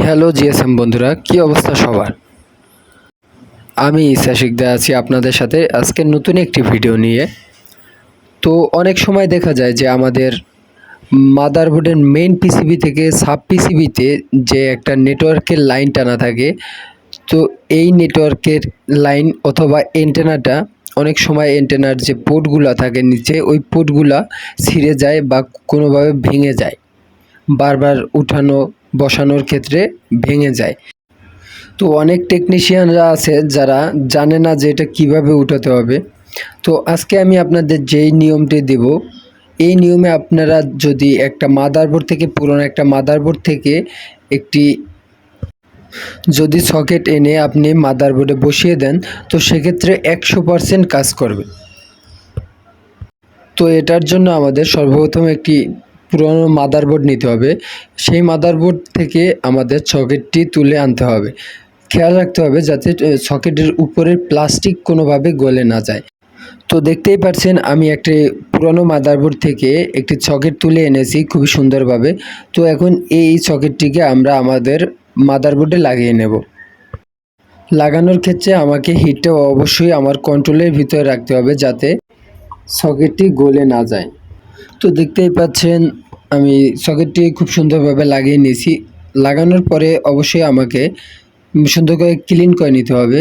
Hello GSM বন্ধুরা, কি অবস্থা সবার? আমি ঈসা শিকদার আছি আপনাদের সাথে আজকে নতুন একটি ভিডিও নিয়ে। তো অনেক সময় দেখা যায় যে আমাদের মাদারবোর্ডের মেইন পিসিবি থেকে সাব পিসিবিতে যে একটা নেটওয়ার্কের লাইন টানা থাকে, তো এই নেটওয়ার্কের লাইন অথবা এন্টেনাটা অনেক সময় এন্টেনার যে পোর্টগুলো থাকে নিচে, ওই পোর্টগুলা ছিঁড়ে যায় বা কোনোভাবে ভেঙে যায়, বারবার উঠানো বসানোর ক্ষেত্রে ভেঙে যায়। তো অনেক টেকনিশিয়ানরা আছে যারা জানে না যে এটা কিভাবে উঠাতে হবে। তো আজকে আমি আপনাদের যেই নিয়মটি দেব, এই নিয়মে আপনারা যদি একটা মাদারবোর্ড থেকে পুরনো একটা মাদারবোর্ড থেকে একটি যদি সকেট এনে আপনি মাদারবোর্ডে বসিয়ে দেন, তো সেক্ষেত্রে 100% কাজ করবে। তো এটার জন্য আমাদের সর্বপ্রথম একটি পুরনো মাদারবোর্ড নিতে হবে। সেই মাদারবোর্ড থেকে আমাদের সকেটটি তুলে আনতে হবে। খেয়াল রাখতে হবে যাতে সকেটের উপরের প্লাস্টিক কোনোভাবে গলে না যায়। তো দেখতেই পাচ্ছেন আমি একটি পুরনো মাদারবোর্ড থেকে একটি সকেট তুলে এনেছি খুবই সুন্দরভাবে। তো এখন এই সকেটটিকে আমরা আমাদের মাদারবোর্ডে লাগিয়ে নেব। লাগানোর ক্ষেত্রে আমাকে হিটটা অবশ্যই আমার কন্ট্রোলের ভিতরে রাখতে হবে যাতে সকেটটি গলে না যায়। তো দেখতেই পাচ্ছেন আমি সকেটটি খুব সুন্দরভাবে লাগিয়ে নিয়েছি। লাগানোর পরে অবশ্যই আমাকে সুন্দর করে ক্লিন করে নিতে হবে।